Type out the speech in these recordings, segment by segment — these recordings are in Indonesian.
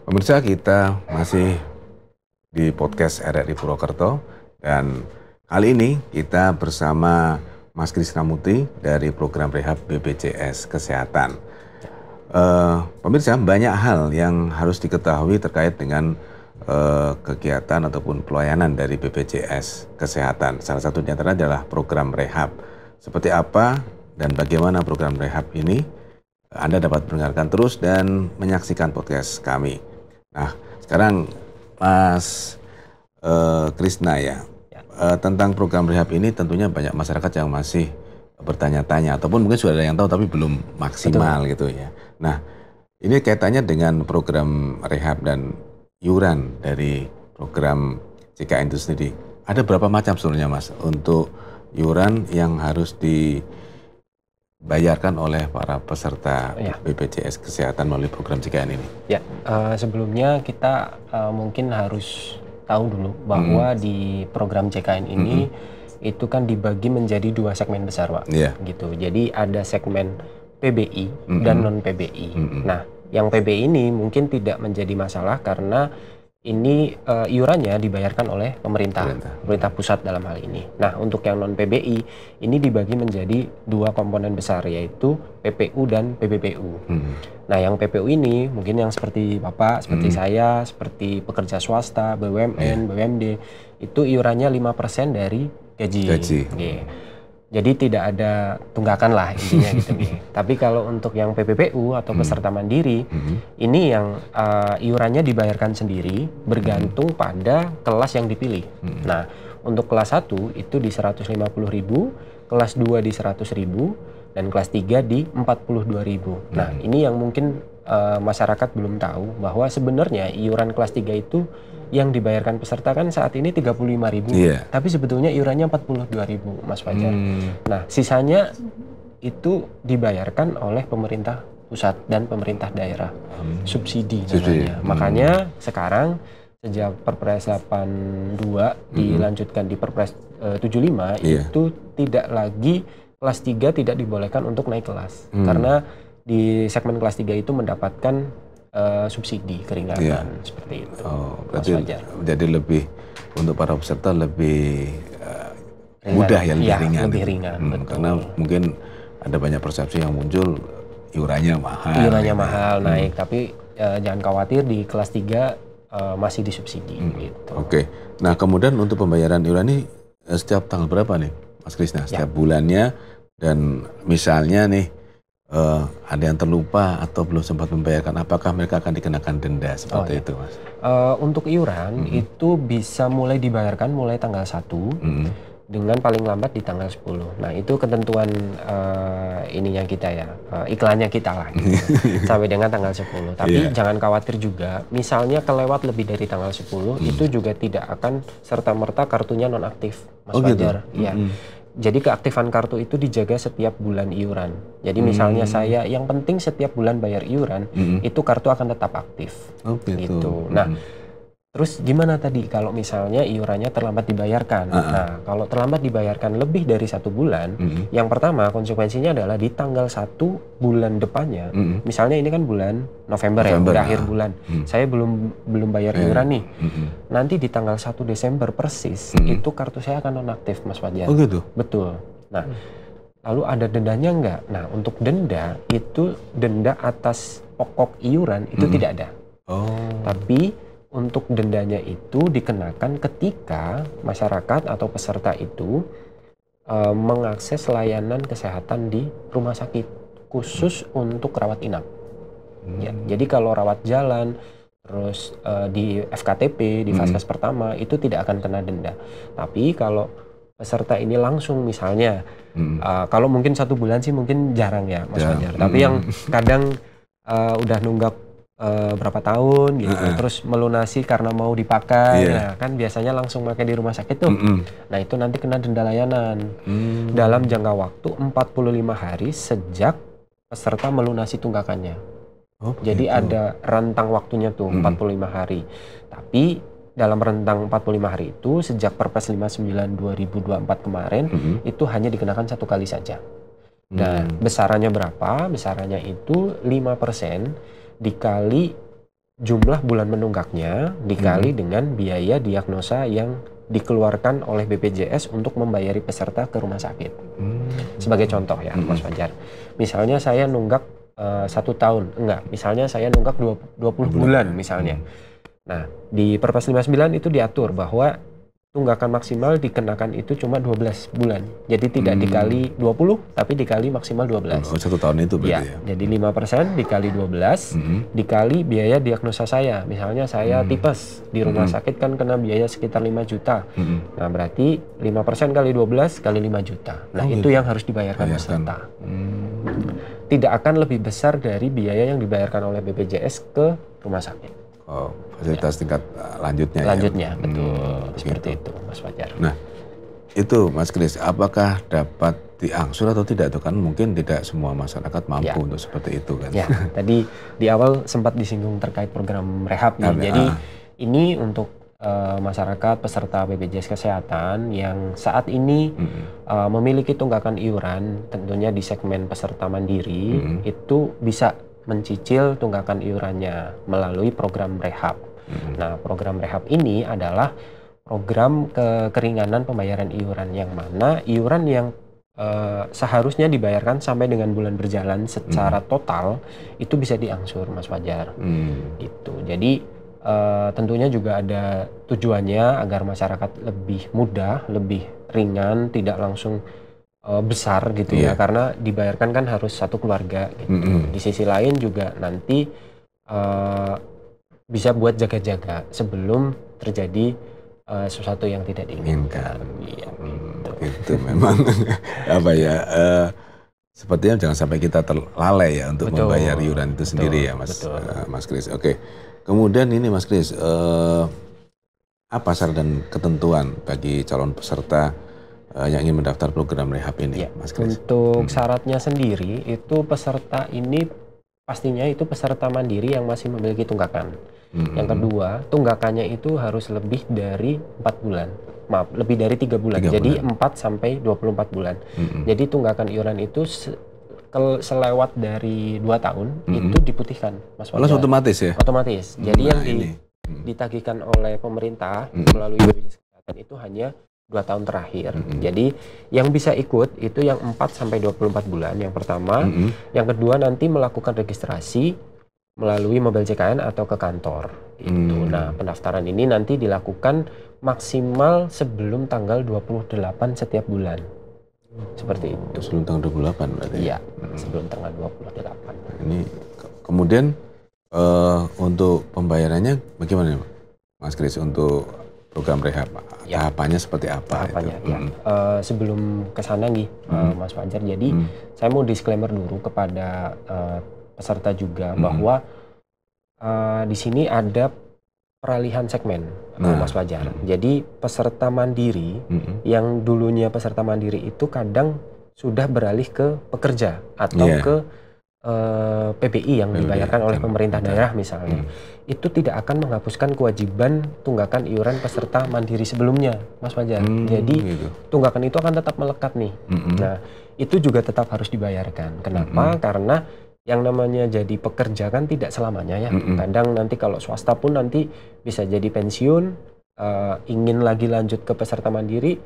Pemirsa, kita masih di podcast RRI Purwokerto dan kali ini kita bersama Mas Krisnamuti dari program rehab BPJS Kesehatan. Pemirsa, banyak hal yang harus diketahui terkait dengan kegiatan ataupun pelayanan dari BPJS Kesehatan. Salah satunya adalah program rehab. Seperti apa dan bagaimana program rehab ini? Anda dapat mendengarkan terus dan menyaksikan podcast kami. Nah, sekarang Mas Krisna tentang program rehab ini tentunya banyak masyarakat yang masih bertanya-tanya ataupun mungkin sudah ada yang tahu tapi belum maksimal. Betul. Gitu ya. Nah, ini kaitannya dengan program rehab dan iuran dari program JKN itu sendiri. Ada berapa macam sebenarnya Mas untuk iuran yang harus dibayarkan oleh para peserta BPJS Kesehatan melalui program JKN ini? Ya, sebelumnya kita mungkin harus tahu dulu bahwa di program JKN ini itu kan dibagi menjadi dua segmen besar, Pak. Gitu. Jadi ada segmen PBI dan non PBI. Nah, yang PBI ini mungkin tidak menjadi masalah karena ini iurannya dibayarkan oleh pemerintah pusat dalam hal ini. Nah, untuk yang non PBI ini dibagi menjadi dua komponen besar, yaitu PPU dan PBPU. Nah, yang PPU ini mungkin yang seperti Bapak, seperti saya, seperti pekerja swasta, BUMN, BUMD, itu iurannya 5% dari gaji. Jadi tidak ada tunggakan lah intinya gitu nih. Tapi kalau untuk yang PPPU atau peserta mandiri, ini yang iurannya dibayarkan sendiri bergantung pada kelas yang dipilih. Nah, untuk kelas 1 itu di 150.000, kelas 2 di 100.000, dan kelas 3 di 42.000. Nah, ini yang mungkin masyarakat belum tahu bahwa sebenarnya iuran kelas 3 itu yang dibayarkan peserta kan saat ini 35.000, tapi sebetulnya iurannya 42.000, Mas Fajar. Nah, sisanya itu dibayarkan oleh pemerintah pusat dan pemerintah daerah, subsidi namanya. Makanya sekarang sejak Perpres 82 dilanjutkan di Perpres 75 itu tidak lagi kelas 3 tidak dibolehkan untuk naik kelas karena di segmen kelas 3 itu mendapatkan subsidi keringanan seperti itu. Oh, berarti jadi lebih untuk para peserta lebih mudah ya, lebih ringan. Lebih ringan, betul. Karena mungkin ada banyak persepsi yang muncul iurannya mahal. Iurannya mahal naik, tapi jangan khawatir di kelas 3 masih disubsidi. Gitu. Oke. Nah, kemudian untuk pembayaran iuran ini setiap tanggal berapa nih, Mas Krisna? Setiap bulannya, dan misalnya nih ada yang terlupa atau belum sempat membayarkan, apakah mereka akan dikenakan denda seperti itu, Mas? Untuk iuran itu bisa mulai dibayarkan mulai tanggal 1 dengan paling lambat di tanggal 10. Nah, itu ketentuan ininya kita ya, iklannya kita lah gitu. Sampai dengan tanggal 10. Tapi jangan khawatir juga, misalnya kelewat lebih dari tanggal 10 itu juga tidak akan serta-merta kartunya nonaktif, Mas Fajar. Iya. Jadi keaktifan kartu itu dijaga setiap bulan iuran. Jadi misalnya saya, yang penting setiap bulan bayar iuran, itu kartu akan tetap aktif. Gitu. Nah, terus gimana tadi kalau misalnya iurannya terlambat dibayarkan? Nah, kalau terlambat dibayarkan lebih dari 1 bulan, yang pertama konsekuensinya adalah di tanggal 1 bulan depannya. Misalnya ini kan bulan November ya, udah akhir bulan. Saya belum bayar iuran nih. Nanti di tanggal 1 Desember persis, itu kartu saya akan nonaktif, Mas Fajar. Oh gitu? Betul. Nah, lalu ada dendanya enggak? Nah, untuk denda, itu denda atas pokok iuran itu tidak ada. Tapi untuk dendanya itu dikenakan ketika masyarakat atau peserta itu mengakses layanan kesehatan di rumah sakit khusus untuk rawat inap. Ya, jadi kalau rawat jalan, terus di FKTP, di Vaskes pertama, itu tidak akan kena denda. Tapi kalau peserta ini langsung misalnya, kalau mungkin 1 bulan sih mungkin jarang ya, Mas Fajar. Tapi yang kadang udah nunggak berapa tahun gitu, terus melunasi karena mau dipakai, nah kan biasanya langsung pakai di rumah sakit tuh. Nah, itu nanti kena denda layanan dalam jangka waktu 45 hari sejak peserta melunasi tunggakannya. Jadi ada rentang waktunya tuh 45 hari. Tapi dalam rentang 45 hari itu sejak Perpres 59 2024 kemarin itu hanya dikenakan 1 kali saja. Dan besarannya berapa? Besarannya itu 5% dikali jumlah bulan menunggaknya dikali dengan biaya diagnosa yang dikeluarkan oleh BPJS untuk membayari peserta ke rumah sakit. Sebagai contoh ya, Mas Fajar. Misalnya saya nunggak 1 tahun, misalnya saya nunggak 20 bulan misalnya. Nah, di Perpres 59 itu diatur bahwa tunggakan maksimal dikenakan itu cuma 12 bulan. Jadi tidak dikali 20, tapi dikali maksimal 12. Oh, 1 tahun itu berarti ya? Jadi 5% dikali 12, dikali biaya diagnosa saya. Misalnya saya tipes, di rumah sakit kan kena biaya sekitar 5 juta. Nah, berarti 5% kali 12 kali 5 juta. Nah, itu yang harus dibayarkan peserta. Tidak akan lebih besar dari biaya yang dibayarkan oleh BPJS ke rumah sakit. Oh, fasilitas tingkat lanjutnya. Lanjutnya, betul. Seperti itu, Mas Fajar. Nah, itu Mas Kris, apakah dapat diangsur atau tidak? Itu kan mungkin tidak semua masyarakat mampu untuk seperti itu kan. Ya, tadi di awal sempat disinggung terkait program rehab. Jadi ini untuk masyarakat peserta BPJS Kesehatan yang saat ini memiliki tunggakan iuran, tentunya di segmen peserta mandiri, itu bisa mencicil tunggakan iurannya melalui program rehab. Nah, program rehab ini adalah program keringanan pembayaran iuran, yang mana iuran yang seharusnya dibayarkan sampai dengan bulan berjalan secara total itu bisa diangsur, Mas Fajar. Gitu. Jadi tentunya juga ada tujuannya agar masyarakat lebih mudah, lebih ringan, tidak langsung besar gitu ya, karena dibayarkan kan harus satu keluarga gitu. Di sisi lain juga nanti bisa buat jaga-jaga sebelum terjadi sesuatu yang tidak diinginkan. Iya, gitu. Itu memang apa ya? Sepertinya jangan sampai kita terlalai ya untuk membayar iuran itu sendiri ya, Mas Kris. Oke. Kemudian ini Mas Kris, apa syarat dan ketentuan bagi calon peserta yang ingin mendaftar program rehab ini, Mas Kris? Untuk syaratnya sendiri itu peserta ini pastinya itu peserta mandiri yang masih memiliki tunggakan. Yang kedua, tunggakannya itu harus lebih dari 4 bulan. Maaf, lebih dari 3 bulan. Jadi 4 sampai 24 bulan. Jadi tunggakan iuran itu selewat dari 2 tahun itu diputihkan, Mas Fajar. Otomatis ya? Otomatis. Jadi yang ditagihkan oleh pemerintah melalui BPJS Kesehatan itu hanya 2 tahun terakhir. Jadi yang bisa ikut itu yang 4 sampai 24 bulan yang pertama. Yang kedua nanti melakukan registrasi melalui Mobile JKN atau ke kantor. Itu. Nah, pendaftaran ini nanti dilakukan maksimal sebelum tanggal 28 setiap bulan. Seperti itu. Sebelum tanggal 28 berarti? Iya, sebelum tanggal 28. Ini kemudian untuk pembayarannya bagaimana Mas Kris untuk program rehab? Tahapannya seperti apa? Tahapannya, sebelum ke sana nih, Mas Fajar. Jadi saya mau disclaimer dulu kepada peserta juga bahwa di sini ada peralihan segmen, Mas Fajar. Jadi peserta mandiri yang dulunya peserta mandiri itu kadang sudah beralih ke pekerja atau ke PBI yang dibayarkan oleh pemerintah daerah misalnya. Itu tidak akan menghapuskan kewajiban tunggakan iuran peserta mandiri sebelumnya, Mas Fajar. Jadi tunggakan itu akan tetap melekat nih. Nah, itu juga tetap harus dibayarkan. Kenapa? Karena yang namanya jadi pekerja kan tidak selamanya ya. Kadang nanti kalau swasta pun nanti bisa jadi pensiun, ingin lagi lanjut ke peserta mandiri,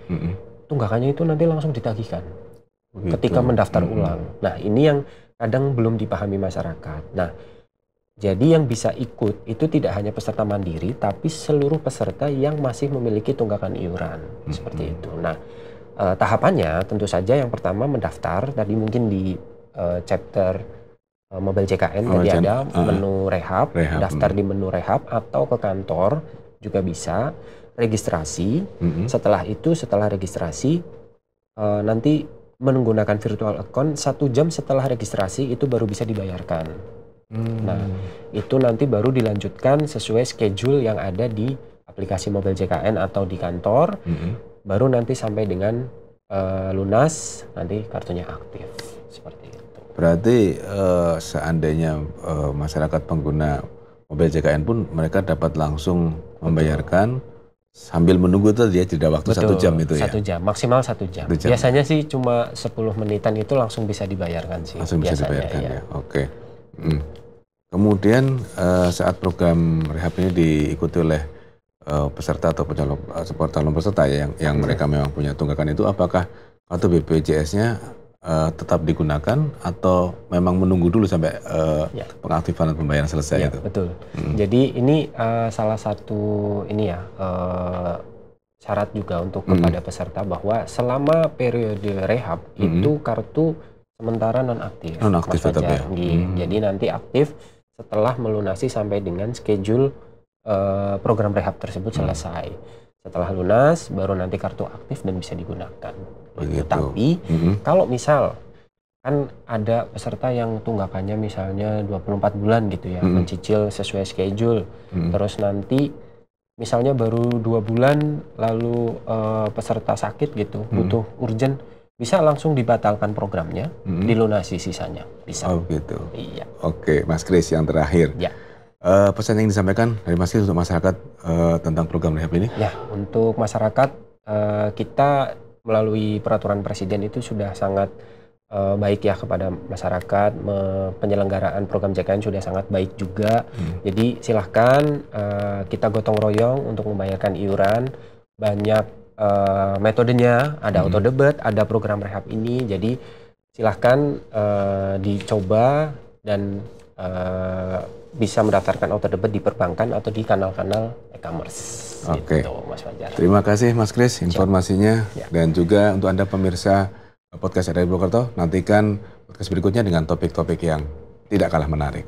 tunggakannya itu nanti langsung ditagihkan ketika mendaftar ulang. Nah, ini yang kadang belum dipahami masyarakat. Nah, jadi yang bisa ikut itu tidak hanya peserta mandiri, tapi seluruh peserta yang masih memiliki tunggakan iuran. Seperti itu. Nah, tahapannya tentu saja yang pertama mendaftar. Tadi mungkin di chapter Mobile JKN tadi ada menu rehab, daftar di menu rehab atau ke kantor juga bisa, registrasi. Setelah itu, setelah registrasi, nanti menggunakan virtual account 1 jam setelah registrasi itu baru bisa dibayarkan. Nah, itu nanti baru dilanjutkan sesuai schedule yang ada di aplikasi Mobile JKN atau di kantor, baru nanti sampai dengan lunas, nanti kartunya aktif. Seperti itu. Berarti seandainya masyarakat pengguna Mobile JKN pun mereka dapat langsung membayarkan sambil menunggu itu dia jeda waktu 1 jam itu ya? 1 jam, maksimal 1 jam. Biasanya sih cuma 10 menitan itu langsung bisa dibayarkan sih. Langsung bisa biasanya, dibayarkan ya, oke. kemudian saat program rehab ini diikuti oleh peserta atau calon peserta ya, yang mereka memang punya tunggakan itu, apakah kartu BPJS-nya tetap digunakan atau memang menunggu dulu sampai pengaktifan dan pembayaran selesai itu? Betul. Jadi ini salah satu syarat juga untuk kepada peserta bahwa selama periode rehab itu kartu sementara nonaktif. Nonaktif tetap ya. Jadi nanti aktif setelah melunasi sampai dengan schedule program rehab tersebut selesai. Setelah lunas baru nanti kartu aktif dan bisa digunakan. Gitu. Tapi kalau misal kan ada peserta yang tunggakannya misalnya 24 bulan gitu ya, mencicil sesuai schedule. Terus nanti misalnya baru 2 bulan lalu peserta sakit gitu, butuh urgent, bisa langsung dibatalkan programnya, dilunasi sisanya. Bisa. Oh gitu. Iya. Oke, Mas Kris, yang terakhir. Ya. Pesan yang disampaikan dari Mas Kris untuk masyarakat tentang program rehab ini? Ya, untuk masyarakat kita melalui peraturan presiden itu sudah sangat baik ya kepada masyarakat, penyelenggaraan program JKN sudah sangat baik juga. Jadi silahkan kita gotong royong untuk membayarkan iuran. Banyak metodenya, ada auto debit, ada program rehab ini. Jadi silahkan dicoba dan bisa mendaftarkan auto debit di perbankan atau di kanal-kanal e-commerce. Oke. Gitu, Mas Fajar. Terima kasih Mas Kris informasinya dan juga untuk Anda pemirsa podcast RRI Purwokerto, nantikan podcast berikutnya dengan topik-topik yang tidak kalah menarik.